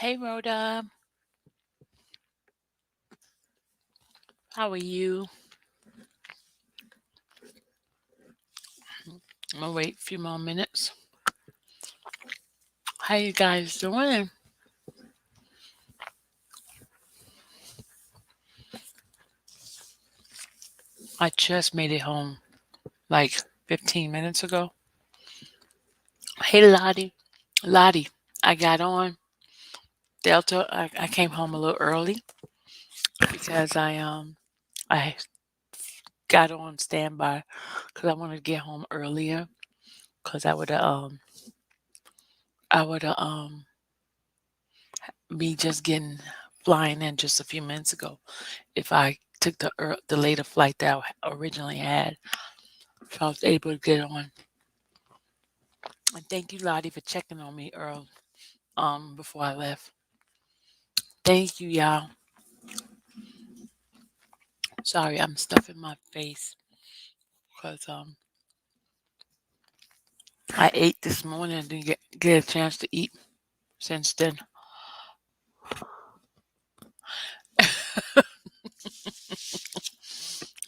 Hey Rhoda, how are you? I'm gonna wait a few more minutes. How you guys doing? I just made it home like 15 minutes ago. Hey Lottie, Lottie, I got on Delta. I came home a little early because I got on standby because I wanted to get home earlier because I would be just getting flying in just a few minutes ago if I took the later flight that I originally had. So I was able to get on. And thank you, Lottie, for checking on me early before I left. Thank you, y'all. Sorry, I'm stuffing my face because I ate this morning and didn't get a chance to eat since then.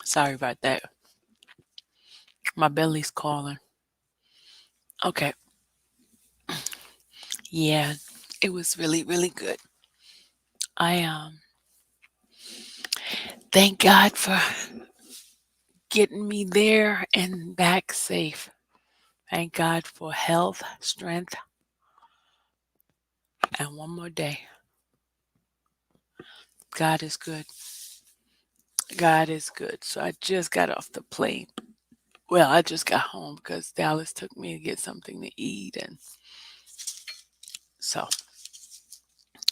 Sorry about that. My belly's calling. Okay. Yeah, it was really, really good. I thank God for getting me there and back safe. Thank God for health, strength, and one more day. God is good. God is good. So I just got off the plane. Well, I just got home because Dallas took me to get something to eat. And so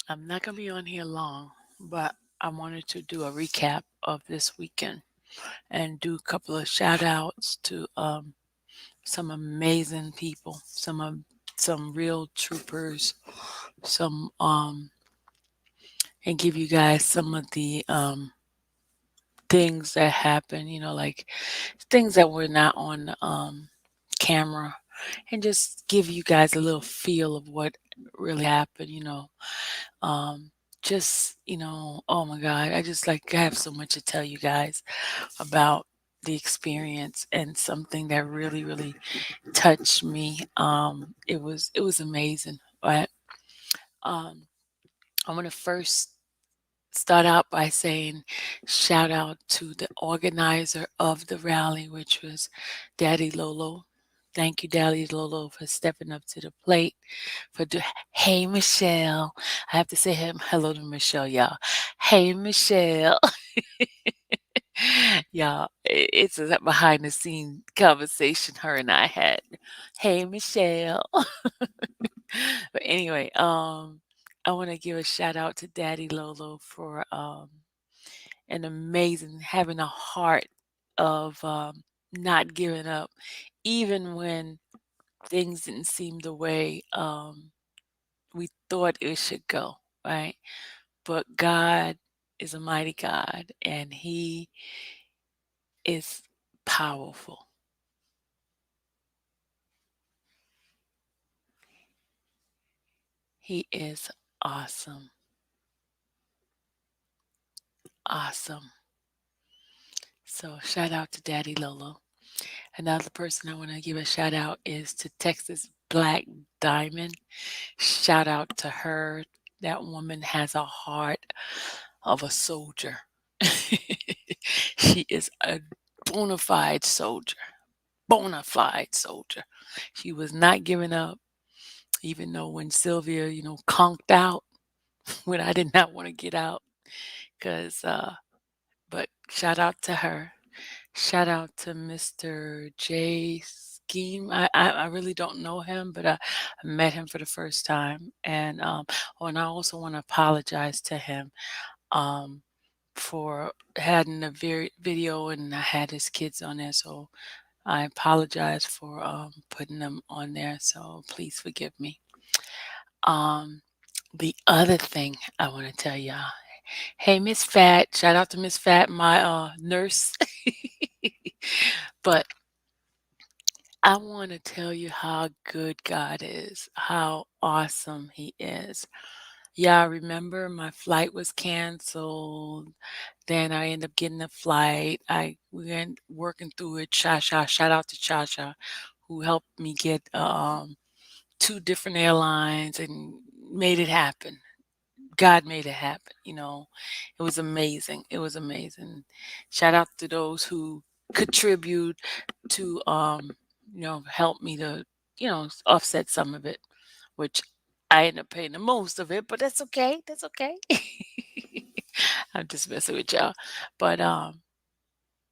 I'm not going to be on here long, but I wanted to do a recap of this weekend and do a couple of shout outs to some amazing people, some real troopers, some and give you guys some of the things that happen, like things that were not on camera, and just give you guys a little feel of what really happened, um just oh my god, I have so much to tell you guys about the experience and something that really really touched me. It was amazing. But um I want to first start out by saying shout out to the organizer of the rally, which was Daddy Lolo. Thank you, Daddy Lolo, for stepping up to the plate. Hey, Michelle. I have to say hello to Michelle, y'all. Hey, Michelle. Y'all, it's a behind the scene conversation her and I had. Hey, Michelle. But anyway, I want to give a shout out to Daddy Lolo for an amazing having a heart of not giving up, even when things didn't seem the way we thought it should go, right? But God is a mighty God, and He is powerful. He is awesome. Awesome. So shout out to Daddy Lolo. Another person I want to give a shout out is to Texas Black Diamond. Shout out to her. That woman has a heart of a soldier. She is a bona fide soldier. Bona fide soldier. She was not giving up, even though when Sylvia, conked out, when I did not want to get out. Cause but shout out to her. Shout out to Mr. J Scheme. I really don't know him, but I met him for the first time. And I also want to apologize to him for having a very video, and I had his kids on there. So I apologize for putting them on there. So please forgive me. Um, the other thing I want to tell y'all. Hey, Miss Fat. Shout out to Miss Fat, my nurse. But I want to tell you how good God is, how awesome He is. Yeah, I remember my flight was canceled. Then I ended up getting a flight. We went working through it. Shout out to Cha, who helped me get 2 different airlines and made it happen. God made it happen. It was amazing. It was amazing. Shout out to those who contribute to help me to offset some of it, which I end up paying the most of it, but that's okay. That's okay. I'm just messing with y'all. But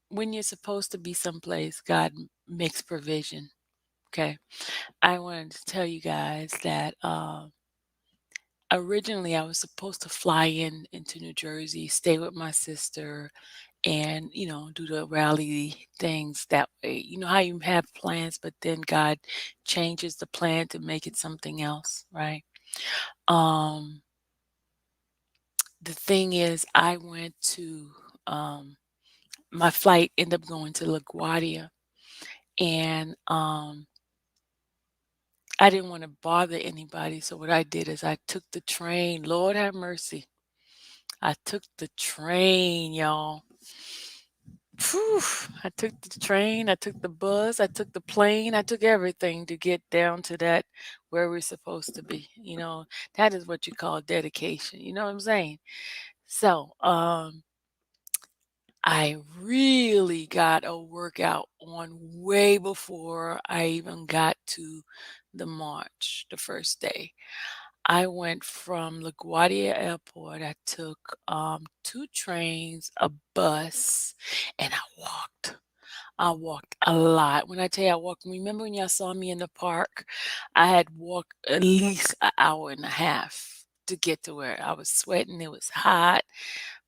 when you're supposed to be someplace, God makes provision. Okay. I wanted to tell you guys that originally I was supposed to fly into New Jersey, stay with my sister, and do the rally things that way. You know how you have plans, but then God changes the plan to make it something else, right? Um, the thing is, I went to my flight ended up going to LaGuardia, and I didn't want to bother anybody. So what I did is I took the train. Lord have mercy. I took the train, y'all. Phew. I took the train, I took the bus, I took the plane, I took everything to get down to that where we're supposed to be. That is what you call dedication. You know what I'm saying? So, I really got a workout on way before I even got to the march the first day. I went from LaGuardia Airport. I took 2 trains, a bus, and I walked. I walked a lot. When I tell you I walked, remember when y'all saw me in the park? I had walked at least an hour and a half to get to where I was sweating. It was hot,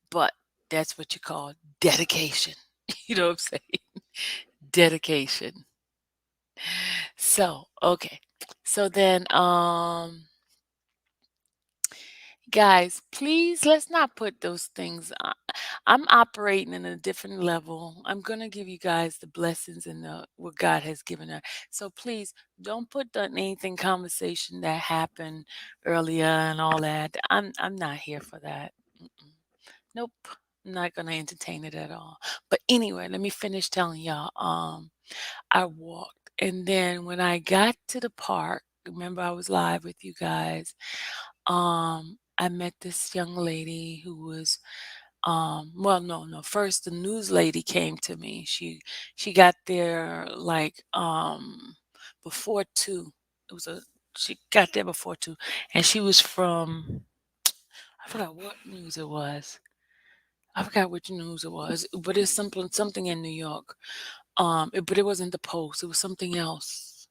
but that's what you call dedication. You know what I'm saying? Dedication. So, okay. So then, guys, please let's not put those things on. I'm operating in a different level. I'm going to give you guys the blessings and what God has given her. So please don't put the anything conversation that happened earlier and all that. I'm not here for that. Mm-mm. Nope. I'm not going to entertain it at all. But anyway, let me finish telling y'all. I walked, and then when I got to the park, remember I was live with you guys. I met this young lady who was well, no, first the news lady came to me. She got there like before 2. It was a She got there before 2, and she was from, I forgot what news it was. I forgot which news it was, but it's something in New York. But it wasn't the Post. It was something else.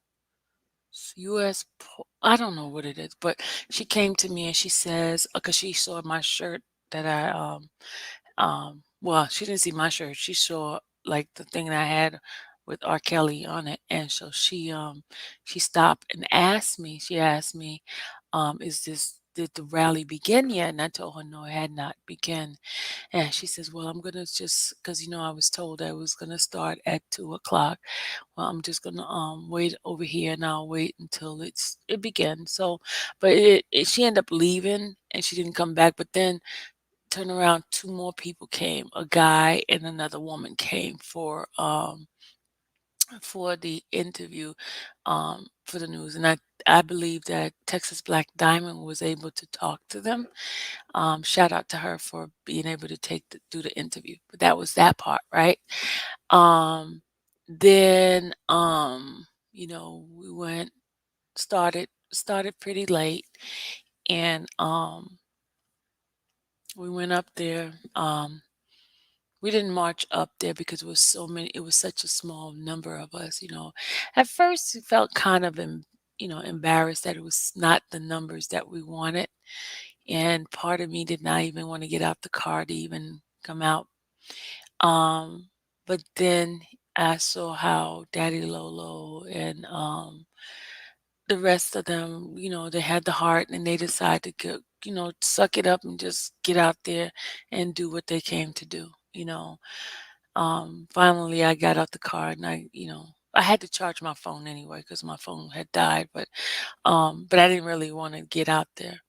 I don't know what it is, but she came to me and she says, because she saw my shirt that well, she didn't see my shirt. She saw like the thing that I had with R. Kelly on it. And so she stopped and asked me, did the rally begin yet? And I told her no, it had not begun. And she says, well, I'm gonna just, because I was told I was gonna start at 2 o'clock. Well, I'm just gonna wait over here and I'll wait until it begins. So, but she ended up leaving and she didn't come back. But then turn around, 2 more people came. A guy and another woman came for the interview for the news. And I believe that Texas Black Diamond was able to talk to them. Shout out to her for being able to do the interview. But that was that part, right? Um, then we started pretty late, and we went up there. We didn't march up there because it was such a small number of us. At first we felt kind of embarrassed that it was not the numbers that we wanted. And part of me did not even want to get out the car to even come out. Um, but then I saw how Daddy Lolo and the rest of them, they had the heart and they decided to suck it up and just get out there and do what they came to do. Finally I got out the car and I had to charge my phone anyway because my phone had died, but I didn't really want to get out there.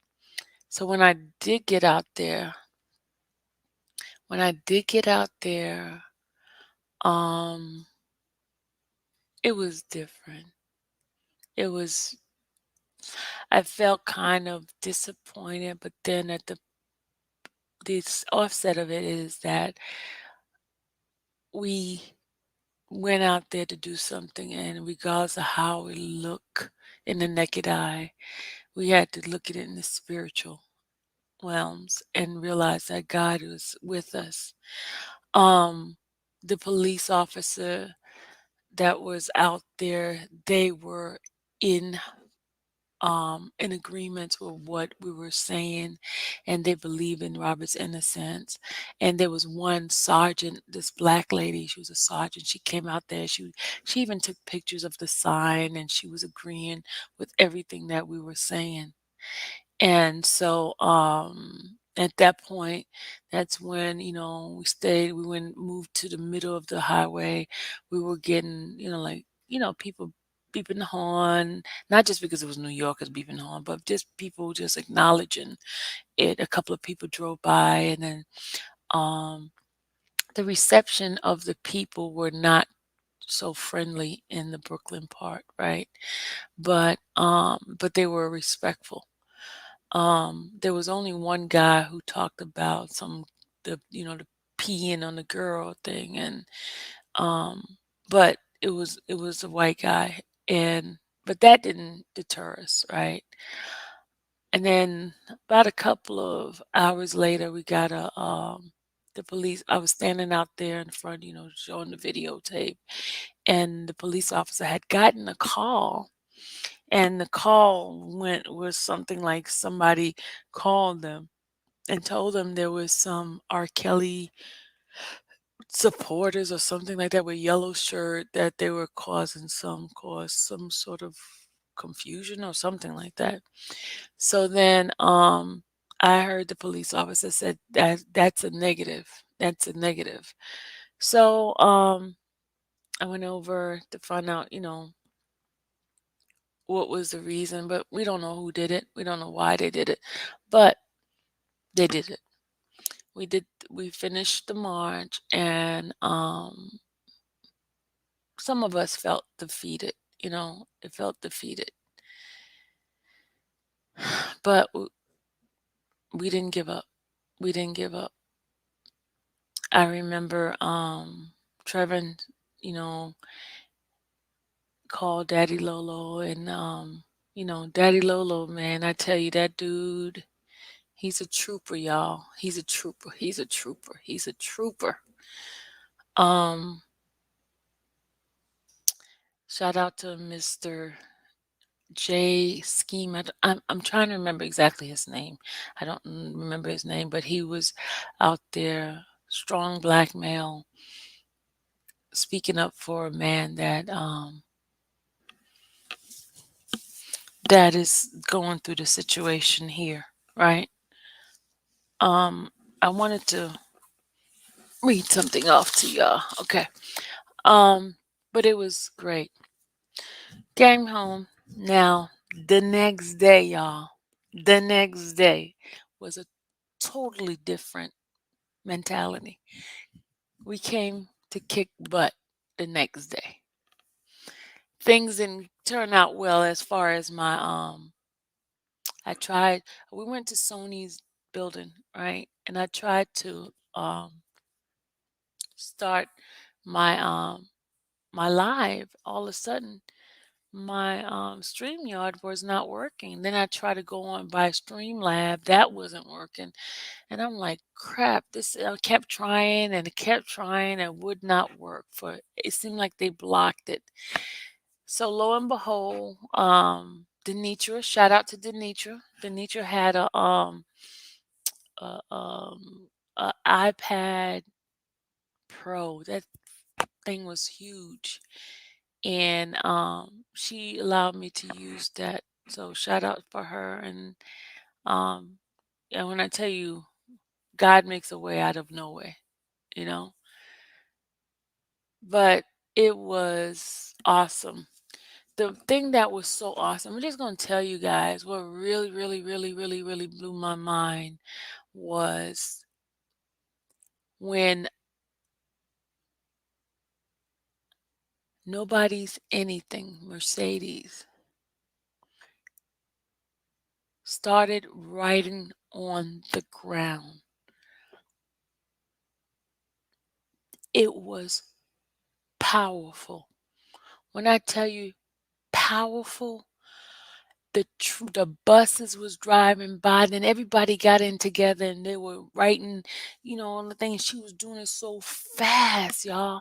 So when I did get out there, um, it was different. It was I felt kind of disappointed, but then at the offset of it is that we went out there to do something, and regardless of how we look in the naked eye, we had to look at it in the spiritual realms and realize that God was with us. Um, the police officer that was out there, they were in in agreement with what we were saying, and they believe in Robert's innocence. And there was one sergeant, this black lady, she was a sergeant. She came out there. She even took pictures of the sign, and she was agreeing with everything that we were saying. And so at that point, that's when, we went moved to the middle of the highway. We were getting, like, people beeping the horn, not just because it was New Yorkers beeping the horn, but just people just acknowledging it. A couple of people drove by, and then um the reception of the people were not so friendly in the Brooklyn part, right? But they were respectful. There was only one guy who talked about the peeing on the girl thing, and but it was a white guy, and but that didn't deter us, right? And then about a couple of hours later, we got the police. I was standing out there in front, showing the videotape, and the police officer had gotten a call, and the call went was something like somebody called them and told them there was some R. Kelly supporters or something like that with yellow shirt, that they were cause some sort of confusion or something like that. So then I heard the police officer said that's a negative. That's a negative. So I went over to find out, what was the reason, but we don't know who did it. We don't know why they did it. But they did it. We finished the march, and some of us felt defeated, it felt defeated. But we didn't give up. We didn't give up. I remember Trevor, you know, called Daddy Lolo, and Daddy Lolo, man, I tell you, that dude, he's a trooper, y'all. He's a trooper. He's a trooper. He's a trooper. Um Shout out to Mr. J Scheme. I'm trying to remember exactly his name. I don't remember his name, but he was out there, strong black male, speaking up for a man that is going through the situation here, right? Um, I wanted to read something off to y'all. Okay. Um, but it was great. Came home. Now, the next day, y'all, the next day was a totally different mentality. We came to kick butt the next day. Things didn't turn out well as far as I tried we went to Sony's building, right? And I tried to start my my live. All of a sudden my StreamYard was not working. Then I tried to go on by Streamlab, that wasn't working. And I'm like, crap, this I kept trying and kept trying and would not work. For it seemed like they blocked it. So lo and behold, Denitra, shout out to Denitra. Denitra had a iPad Pro. That thing was huge. And she allowed me to use that. So shout out for her. Um and when I tell you, God makes a way out of no way, you know. But it was awesome the thing that was so awesome, I'm just gonna tell you guys what really, really, really, really, really blew my mind was when Nobody's Anything Mercedes started writing on the ground. It was powerful. When I tell you powerful, the buses was driving by, then everybody got in together and they were writing, on the thing. She was doing it so fast, y'all.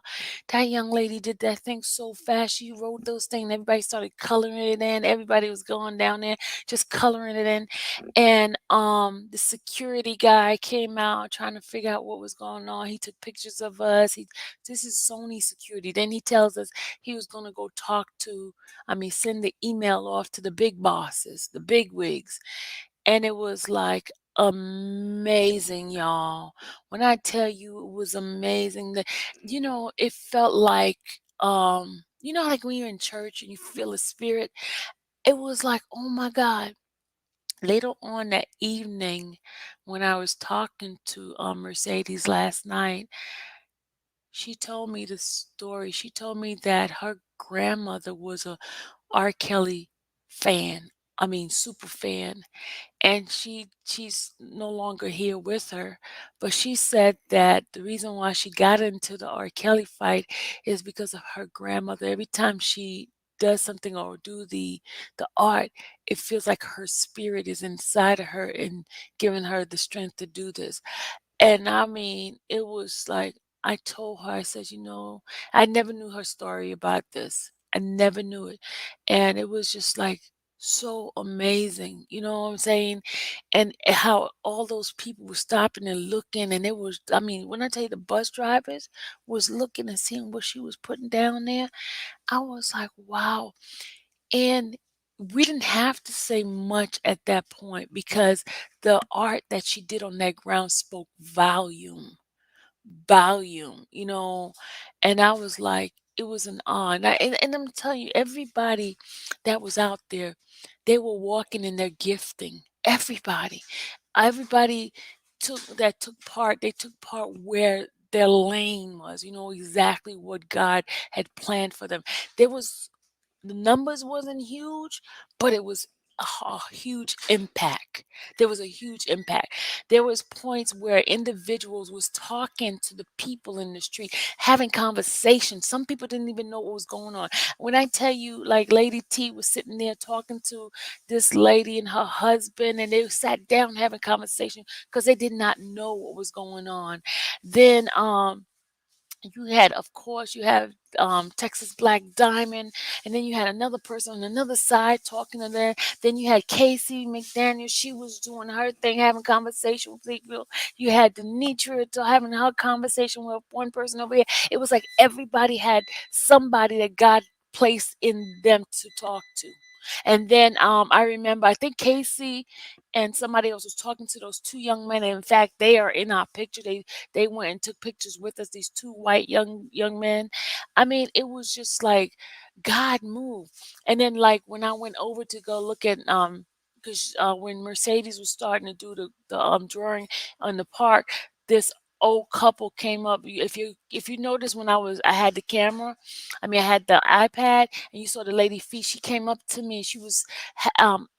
That young lady did that thing so fast. She wrote those things. Everybody started coloring it in. Everybody was going down there just coloring it in. And the security guy came out trying to figure out what was going on. He took pictures of us. This is Sony security. Then he tells us he was gonna go talk to send the email off to the big bosses, the big wigs. And it was like amazing, y'all. When I tell you it was amazing, that it felt like like when you're in church and you feel a spirit, it was like, oh my God. Later on that evening, when I was talking to Mercedes last night, she told me the story. She told me that her grandmother was a R. Kelly fan. Super fan. And she's no longer here with her, but she said that the reason why she got into the R. Kelly fight is because of her grandmother. Every time she does something or do the art, it feels like her spirit is inside of her and giving her the strength to do this. And it was like I told her, I said, I never knew her story about this. I never knew it. And it was just like so amazing. You know what I'm saying? And how all those people were stopping and looking. And it was, when I tell you the bus drivers was looking and seeing what she was putting down there, I was like, wow. And we didn't have to say much at that point because the art that she did on that ground spoke volume. And I was like, it was an awe. And I'm telling you, everybody that was out there, they were walking in their gifting. Everybody took part, they took part where their lane was, exactly what God had planned for them. There was the numbers wasn't huge, but it was a huge impact. There was a huge impact. There was points where individuals was talking to the people in the street, having conversations. Some people didn't even know what was going on. When I tell you, like Lady T was sitting there talking to this lady and her husband, and they sat down having conversation because they did not know what was going on. Then you have Texas Black Diamond, and then you had another person on another side talking to them. Then you had Casey McDaniel. She was doing her thing, having conversation with people. You had Denitra having her conversation with one person over here. It was like everybody had somebody that God placed in them to talk to. And then I remember, I think Casey and somebody else was talking to those two young men. And in fact, they are in our picture. They went and took pictures with us, these two white young men. It was just like God moved. And then like when I went over to go look at because when Mercedes was starting to do the drawing on the park, this old couple came up. If you notice, when I had the camera, I had the iPad, and you saw the lady feet, she came up to me and she was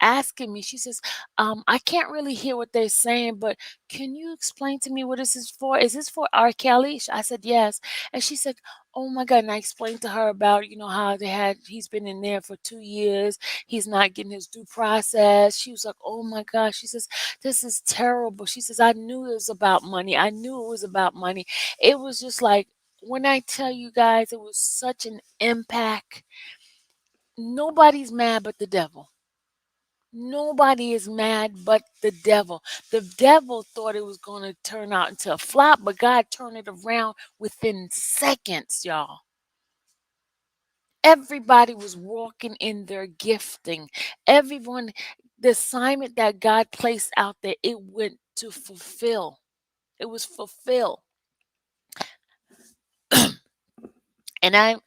asking me. She says, I can't really hear what they're saying, but can you explain to me what this is for? Is this for R. Kelly? I said, yes. And she said, oh my God. And I explained to her about, how he's been in there for 2 years. He's not getting his due process. She was like, oh my gosh. She says, this is terrible. She says, I knew it was about money. I knew it was about money. It was just like, when I tell you guys, it was such an impact. Nobody's mad but the devil. Nobody is mad but the devil. The devil thought it was going to turn out into a flop, but God turned it around within seconds, y'all. Everybody was walking in their gifting. Everyone, the assignment that God placed out there, it went to fulfill. It was fulfilled. And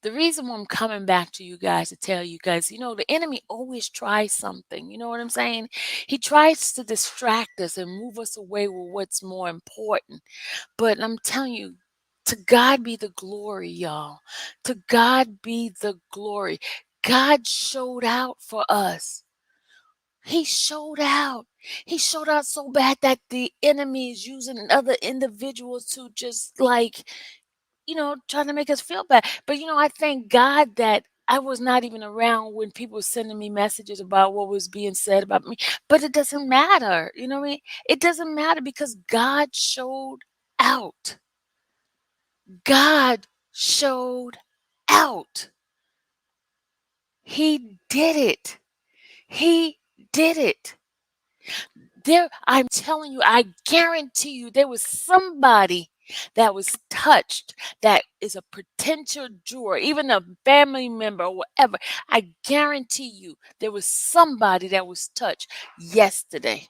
the reason why I'm coming back to you guys to tell you guys, the enemy always tries something. You know what I'm saying? He tries to distract us and move us away with what's more important. But I'm telling you, to God be the glory, y'all. To God be the glory. God showed out for us. He showed out. He showed out so bad that the enemy is using other individuals to just like, trying to make us feel bad. But I thank God that I was not even around when people were sending me messages about what was being said about me. But it doesn't matter. You know what I mean? It doesn't matter because God showed out. God showed out. He did it. He did it. I'm telling you, I guarantee you, there was somebody that was touched that is a potential juror, even a family member or whatever. I guarantee you, there was somebody that was touched yesterday.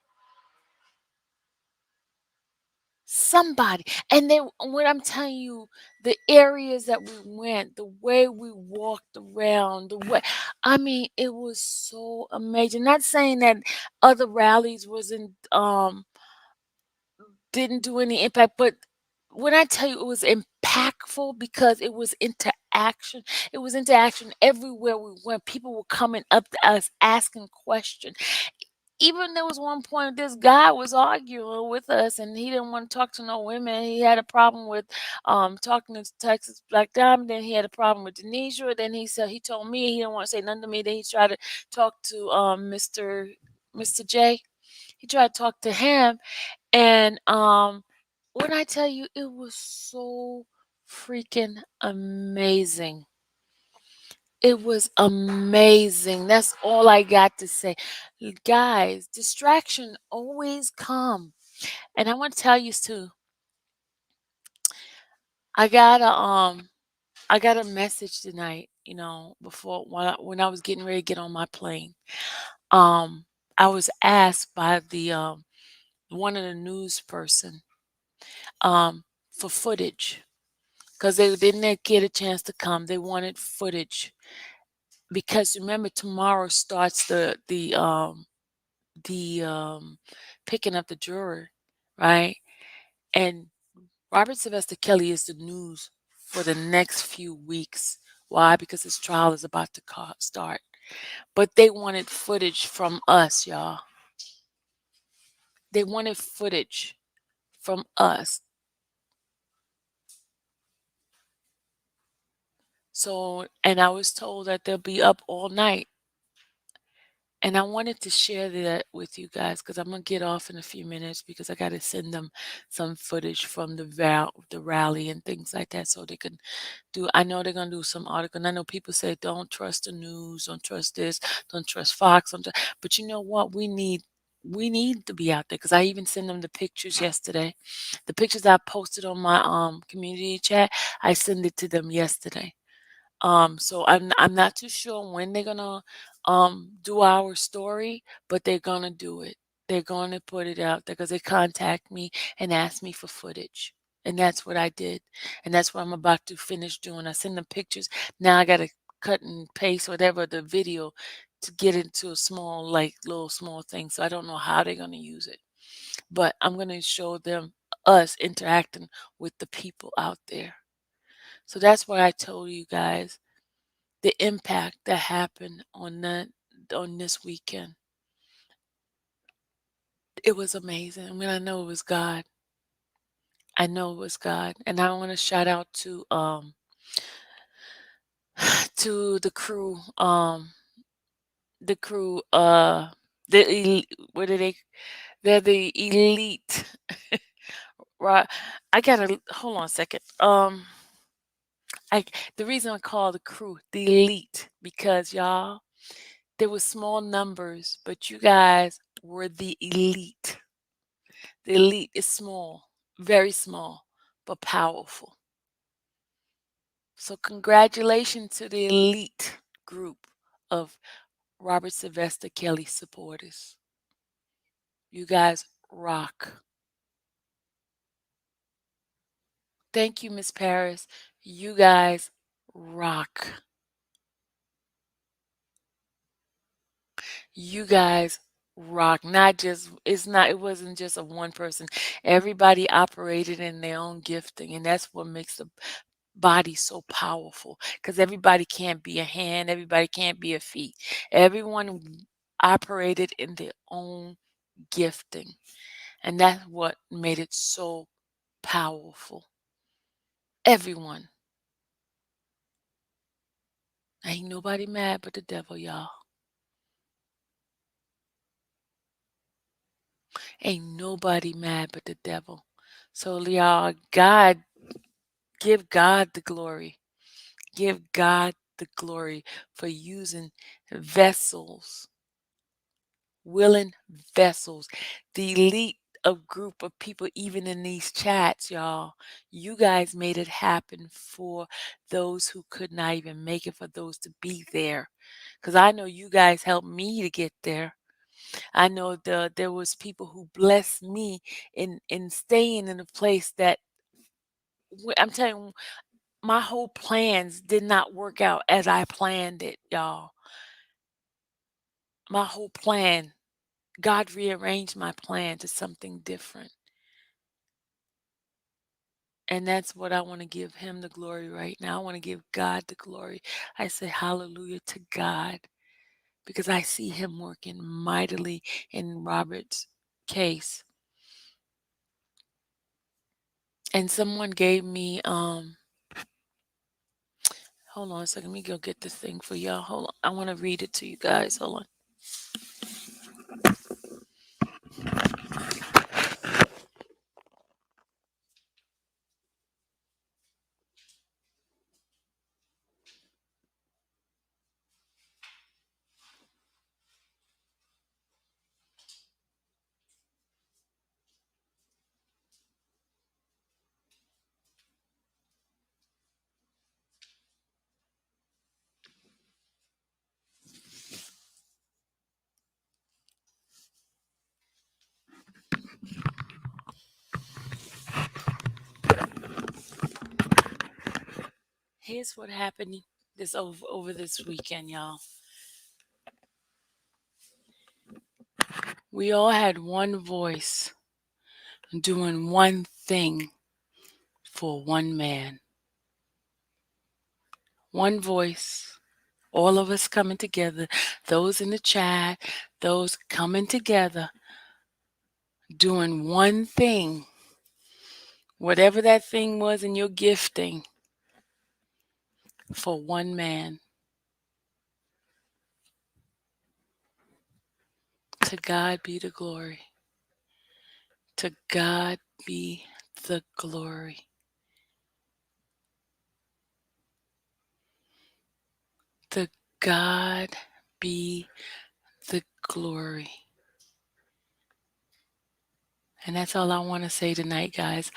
Somebody. And then when I'm telling you, the areas that we went, the way we walked around, the way, I mean, it was so amazing. Not saying that other rallies wasn't didn't do any impact, but when I tell you it was impactful because it was interaction, it was interaction everywhere we went. People were coming up to us asking questions. Even there was one point this guy was arguing with us and he didn't want to talk to no women. He had a problem with talking to Texas Black Diamond, then he had a problem with Denisha. Then he told me he didn't want to say nothing to me. Then he tried to talk to Mr. J. He tried to talk to him and when I tell you it was so freaking amazing. It was amazing. That's all I got to say. Guys, distraction always come. And I want to tell you too, I got a message tonight, before when I was getting ready to get on my plane. Um I was asked by the one of the news person for footage because they didn't get a chance to come. They wanted footage because remember tomorrow starts the picking up the juror, right? And Robert Sylvester Kelly is the news for the next few weeks. Why? Because his trial is about to start. But they wanted footage from us, y'all. They wanted footage from us. So, and I was told that they'll be up all night. And I wanted to share that with you guys because I'm gonna get off in a few minutes because I got to send them some footage from the rally and things like that, so they can do. I know they're gonna do some article. And I know people say don't trust the news, don't trust this, don't trust Fox, but you know what? We need to be out there because I even sent them the pictures yesterday. The pictures I posted on my community chat, I sent it to them yesterday. So I'm not too sure when they're gonna do our story, but they're gonna do it. They're gonna put it out there because they contact me and ask me for footage. And that's what I did. And that's what I'm about to finish doing. I send them pictures. Now I gotta cut and paste whatever the video to get into a small, like little small thing. So I don't know how they're gonna use it. But I'm gonna show them us interacting with the people out there. So that's why I told you guys the impact that happened on this weekend. It was amazing. I mean, I know it was God. I know it was God. And I want to shout out to to the crew what are they, they're the elite. Right. I gotta hold on a second. I the reason I call the crew the elite because y'all, there were small numbers, but you guys were the elite. The elite is small, very small, but powerful. So, congratulations to the elite group of Robert Sylvester Kelly supporters. You guys rock. Thank you, Miss Paris. You guys rock. You guys rock. Not just it wasn't just a one person. Everybody operated in their own gifting, and that's what makes the body so powerful, because everybody can't be a hand, everybody can't be a feet. Everyone operated in their own gifting, and that's what made it so powerful. Everyone. Ain't nobody mad but the devil, y'all. Ain't nobody mad but the devil. So, y'all, give God the glory. Give God the glory for using vessels, willing vessels, the elite of group of people, even in these chats, y'all. You guys made it happen for those who could not even make it, for those to be there. Because I know you guys helped me to get there. I know there was people who blessed me in staying in a place that I'm telling you, my whole plans did not work out as I planned it, y'all. My whole plan, God rearranged my plan to something different. And that's what I want to give him the glory right now. I want to give God the glory. I say hallelujah to God, because I see him working mightily in Robert's case. And someone gave me hold on a second, let me go get this thing for y'all. Hold on. I want to read it to you guys. Hold on. Here's what happened this over this weekend, y'all. We all had one voice doing one thing for one man. One voice. All of us coming together, those in the chat, those coming together, doing one thing, whatever that thing was in your gifting, for one man. To God be the glory. To God be the glory. To God be the glory. And that's all I want to say tonight, guys.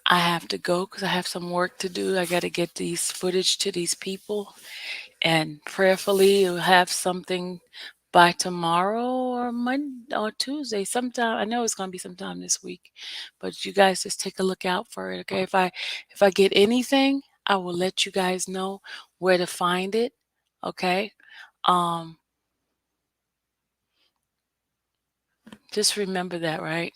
I have to go because I have some work to do. I got to get these footage to these people, and prayerfully you'll have something by tomorrow or Monday or Tuesday sometime. I know it's going to be sometime this week, but you guys just take a look out for it. Okay, if I get anything, I will let you guys know where to find it. Okay, um just remember that, right?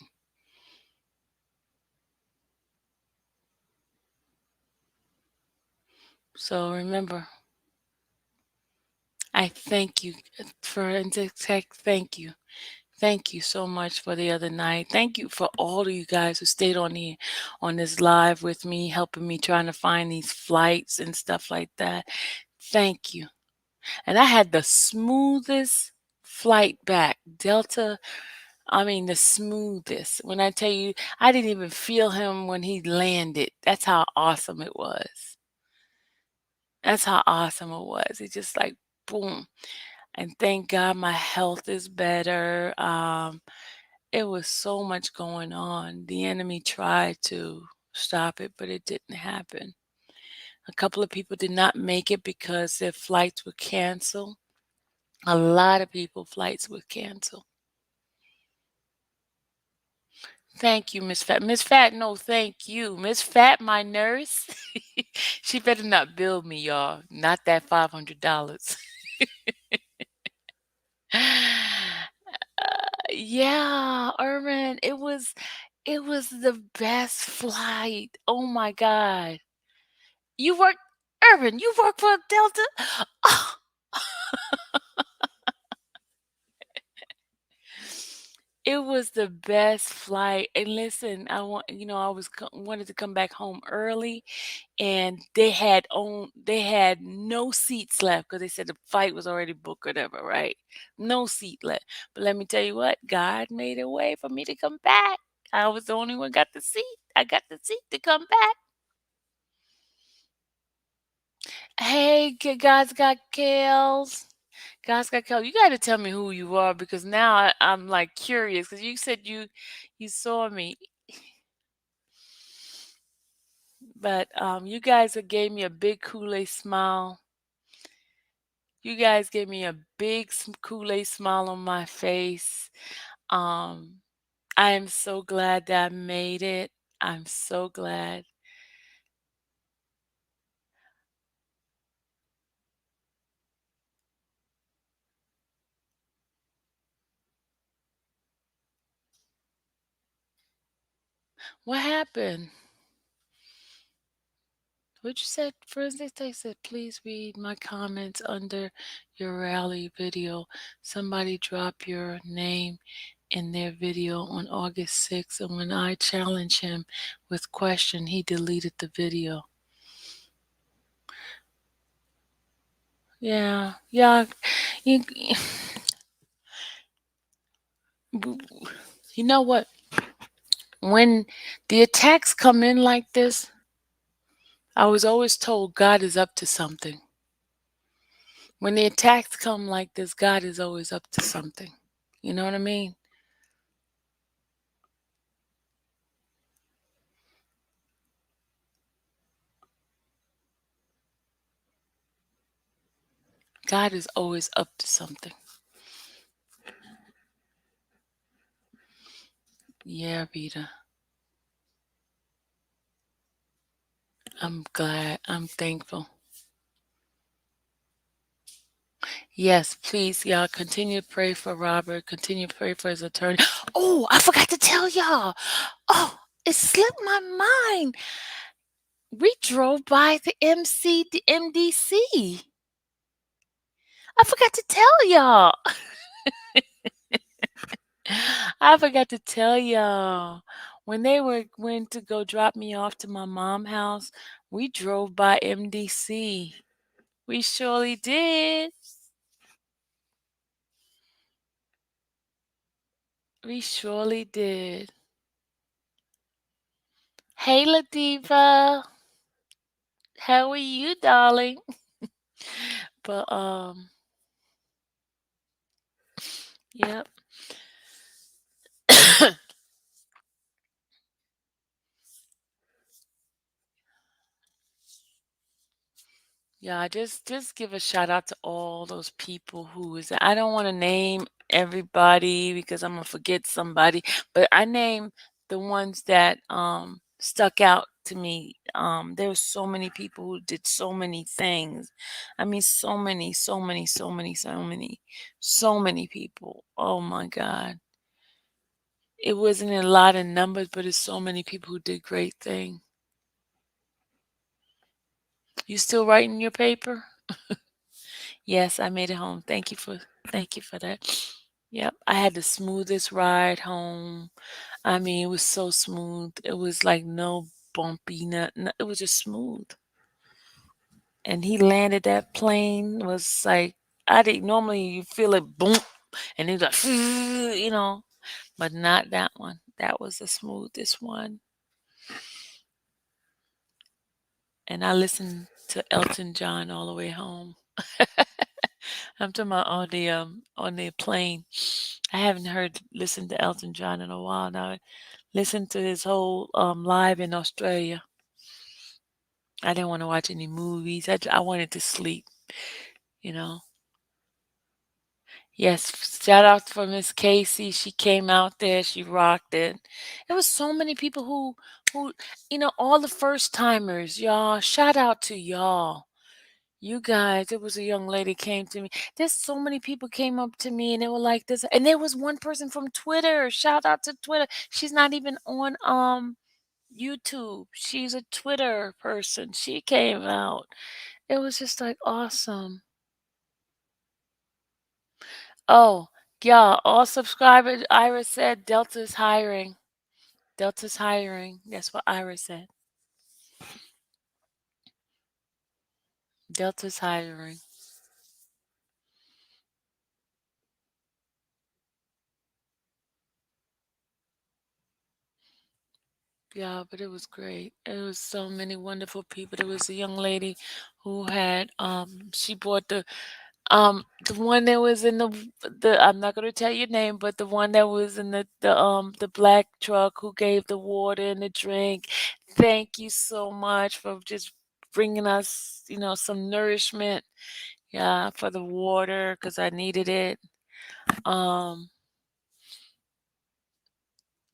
So remember, I thank you for thank you. Thank you so much for the other night. Thank you for all of you guys who stayed on this live with me, helping me trying to find these flights and stuff like that. Thank you. And I had the smoothest flight back. Delta, I mean the smoothest. When I tell you, I didn't even feel him when he landed. That's how awesome it was. That's how awesome it was. It just like boom. And thank God my health is better. It was so much going on. The enemy tried to stop it, but it didn't happen. A couple of people did not make it because their flights were canceled. A lot of people flights were canceled. Thank you, Miss Fat. Miss Fat, no, thank you. Miss Fat, my nurse. She better not bill me, y'all. Not that $500. Yeah, Urban, it was the best flight. Oh my God. You work Urban, you work for Delta? Oh, it was the best flight. And listen, I wanted to come back home early, and they had no seats left because they said the flight was already booked or whatever, right? No seat left. But let me tell you what, God made a way for me to come back. I was the only one got the seat. I got the seat to come back. Hey, God's got Kales. God's got Kales. You got to tell me who you are because now I'm like curious because you said you saw me, but you guys gave me a big Kool-Aid smile. You guys gave me a big Kool-Aid smile on my face. Um, I am so glad that I made it. I'm so glad. What happened? What you said? For instance, they said, please read my comments under your rally video. Somebody drop your name in their video on August 6th, and when I challenged him with question, he deleted the video. Yeah, yeah. You, you know what? When the attacks come in like this, I was always told God is up to something. When the attacks come like this, God is always up to something. You know what I mean? God is always up to something. Yeah, Rita. I'm glad. I'm thankful. Yes, please, y'all continue to pray for Robert. Continue to pray for his attorney. Oh, I forgot to tell y'all. Oh, it slipped my mind. We drove by the MDC. I forgot to tell y'all. I forgot to tell y'all. When they went to go drop me off to my mom's house, we drove by MDC. We surely did. We surely did. Hey, Latifa. How are you, darling? But yep. Yeah, just give a shout out to all those people who is I don't want to name everybody because I'm gonna forget somebody, but I name the ones that stuck out to me. There were so many people who did so many things. I mean so many, so many, so many, so many, so many people. Oh my God. It wasn't a lot of numbers, but it's so many people who did great things. You still writing your paper? Yes, I made it home. Thank you for that. Yep, I had the smoothest ride home. I mean, it was so smooth. It was like no bumpy, nothing. It was just smooth. And he landed that plane was like I didn't normally you feel it boom and it's like but not that one. That was the smoothest one. And I listened to Elton John all the way home. I'm talking about on the plane. I haven't listened to Elton John in a while now. I listened to his whole live in Australia. I didn't want to watch any movies. I wanted to sleep, you know. Yes, shout out for Miss Casey. She came out there, she rocked it. It was so many people who all the first timers, y'all. Shout out to y'all. You guys, it was a young lady came to me. There's so many people came up to me and they were like this. And there was one person from Twitter. Shout out to Twitter. She's not even on YouTube. She's a Twitter person. She came out. It was just like awesome. Oh, yeah, all subscribers. Ira said Delta's hiring. Delta's hiring. That's what Ira said. Delta's hiring. Yeah, but it was great. It was so many wonderful people. There was a young lady who had she bought the one that was in the I'm not gonna tell your name, but the one that was in the black truck who gave the water and the drink. Thank you so much for just bringing us, some nourishment. Yeah, for the water because I needed it. Um,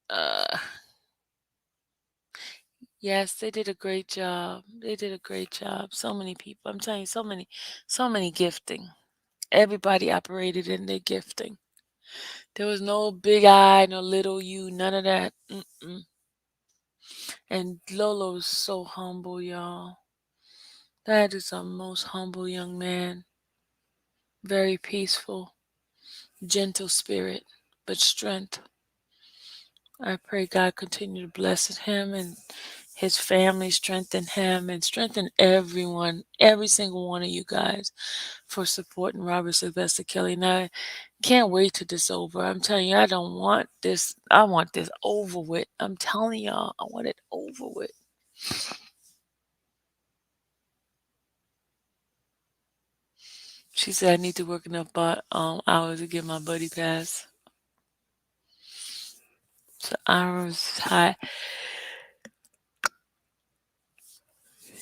uh, yes, they did a great job. They did a great job. So many people. I'm telling you, so many gifting. Everybody operated in their gifting. There was no big I, no little you, none of that. Mm-mm. And Lolo's so humble, y'all. That is a most humble young man. Very peaceful, gentle spirit, but strength. I pray God continue to bless him and his family, strengthen him and strengthen everyone, every single one of you guys for supporting Robert Sylvester Kelly. And I can't wait till this over. I'm telling you, I don't want this. I want this over with. I'm telling y'all, I want it over with. She said I need to work enough hours to get my buddy pass. So hours high.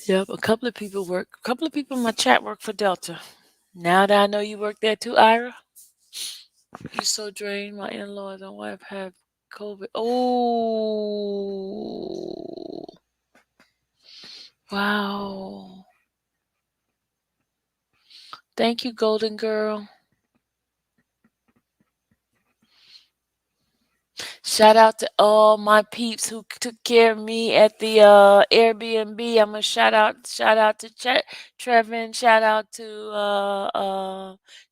Yep, a couple of people work. A couple of people in my chat work for Delta. Now that I know you work there too, Ira, you so drained. My in-laws and wife have COVID. Oh, wow. Thank you, Golden Girl. Shout out to all my peeps who took care of me at the Airbnb. I'm gonna shout out to Trevin, shout out to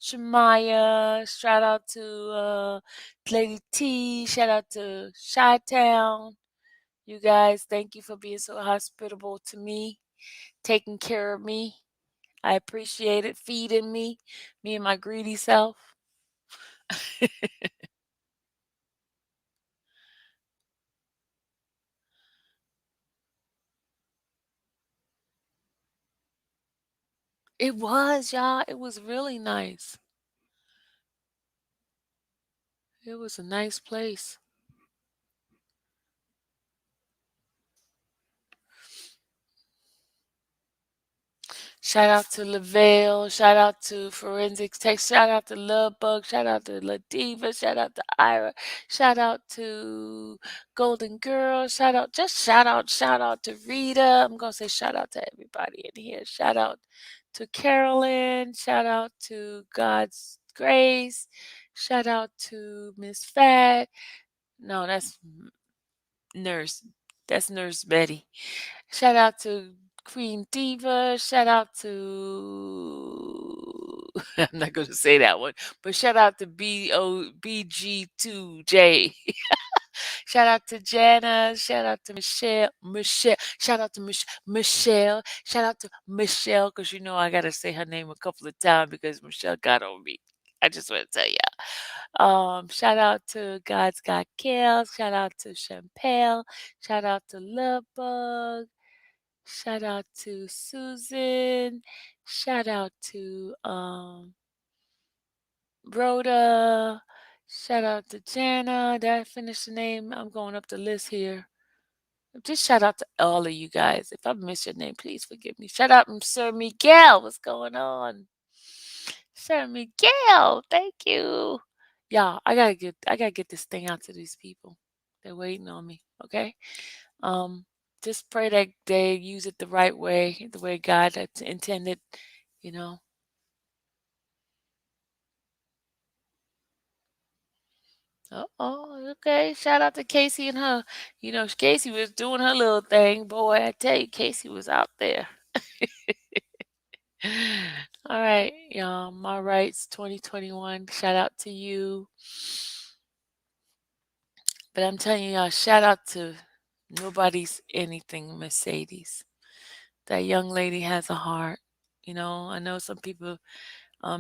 Shemaya, shout out to Lady T, shout out to Chi Town. You guys, thank you for being so hospitable to me, taking care of me. I appreciate it, feeding me and my greedy self. It was, y'all. It was really nice. It was a nice place. Shout out to Lavelle. Shout out to Forensics Tech. Shout out to Lovebug. Shout out to Ladiva. Shout out to Ira. Shout out to Golden Girl. Shout out to Rita. I'm gonna say shout out to everybody in here. Shout out to Carolyn. Shout out to God's Grace. Shout out to Miss Fat. No, that's Nurse. That's Nurse Betty. Shout out to Queen Diva. Shout out to I'm not going to say that one, but shout out to BG2J. Shout out to Jana. Shout out to Michelle. Michelle. Shout out to Michelle. Shout out to Michelle because I gotta say her name a couple of times because Michelle got on me. I just want to tell you. Shout out to God's Got Kale. Shout out to Champel. Shout out to Lovebug. Shout out to Susan. Shout out to Rhoda. Shout out to Jana. Did I finish the name? I'm going up the list here. Just shout out to all of you guys. If I miss your name, please forgive me. Shout out to Sir Miguel. What's going on? Sir Miguel, thank you. Y'all, I gotta get this thing out to these people. They're waiting on me. Okay. Um, just pray that they use it the way God had intended. You know. Oh, okay. Shout out to Casey and her. Casey was doing her little thing. Boy, I tell you, Casey was out there. All right, y'all. My rights 2021. Shout out to you. But I'm telling you, y'all, shout out to nobody's anything Mercedes. That young lady has a heart. I know some people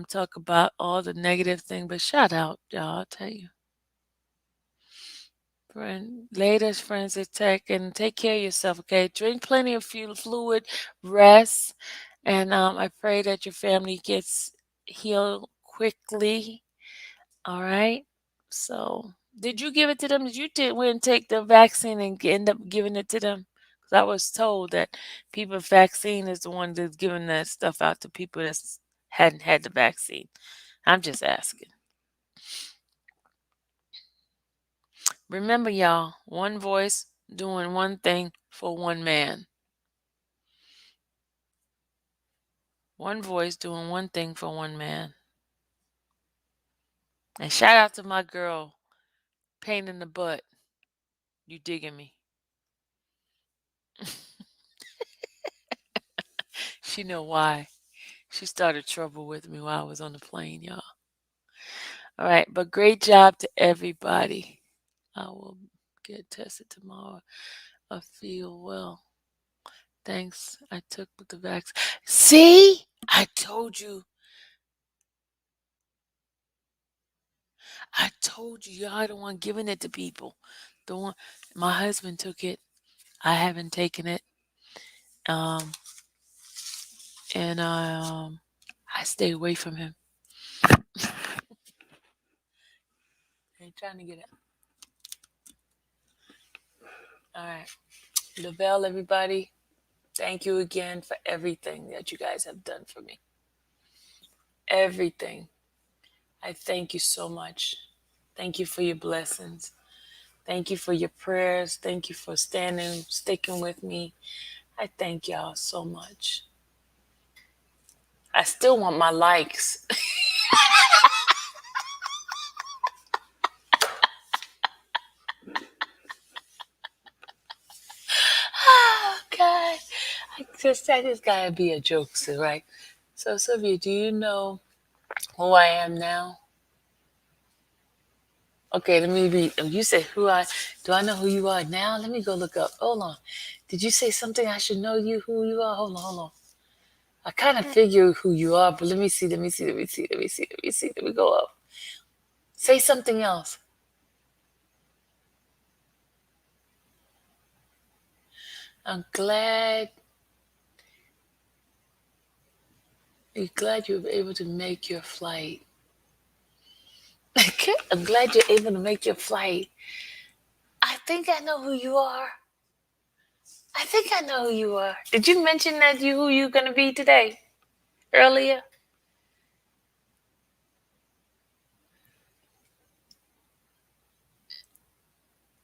talk about all the negative thing, but shout out, y'all. I'll tell you. Latest friends at tech and take care of yourself, okay? Drink plenty of fluid, rest, and I pray that your family gets healed quickly. All right. So, did you give it to them? Did you went and take the vaccine and end up giving it to them? Because I was told that people vaccine is the one that's giving that stuff out to people that hadn't had the vaccine. I'm just asking. Remember, y'all, one voice doing one thing for one man. One voice doing one thing for one man. And shout out to my girl, pain in the butt. You digging me? She know why. She started trouble with me while I was on the plane, y'all. All right, but great job to everybody. I will get tested tomorrow. I feel well. Thanks. I took the vaccine. See? I told you. I told you. Y'all the one giving it to people. The one my husband took it. I haven't taken it. Um and I stay away from him. Ain't trying to get it. All right. Lavelle, everybody, thank you again for everything that you guys have done for me. Everything. I thank you so much. Thank you for your blessings. Thank you for your prayers. Thank you for sticking with me. I thank y'all so much. I still want my likes. Oh, God. I just gotta be a jokester, right? So, Sylvia, do you know who I am now? Okay, let me read. You said do I know who you are now? Let me go look up. Hold on. Did you say something I should know who you are? Hold on. I kind of figure who you are, but let me see. Let me go up. Say something else. I'm glad you were able to make your flight. I'm glad you're able to make your flight. I think I know who you are. I think I know who you are. Did you mention that who you're gonna be today earlier?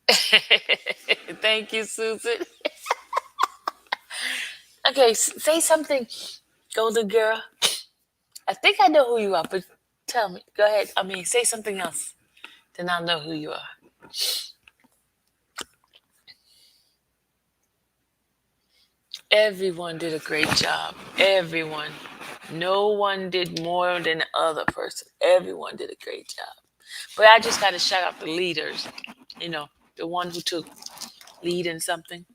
Thank you, Susan. Okay, say something, golden girl. I think I know who you are, but tell me. Go ahead. I mean, say something else. Then I'll know who you are. Everyone did a great job. Everyone. No one did more than the other person. Everyone did a great job. But I just got to shout out the leaders, the one who took lead in something.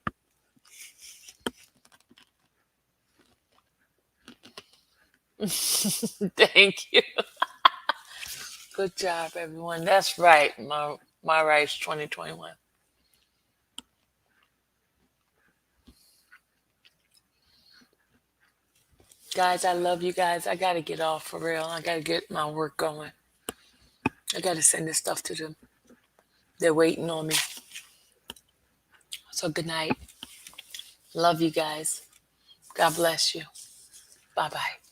Thank you. Good job, everyone. That's right. My rights 2021. Guys, I love you guys. I got to get off for real. I got to get my work going. I got to send this stuff to them. They're waiting on me. So good night. Love you guys. God bless you. Bye bye.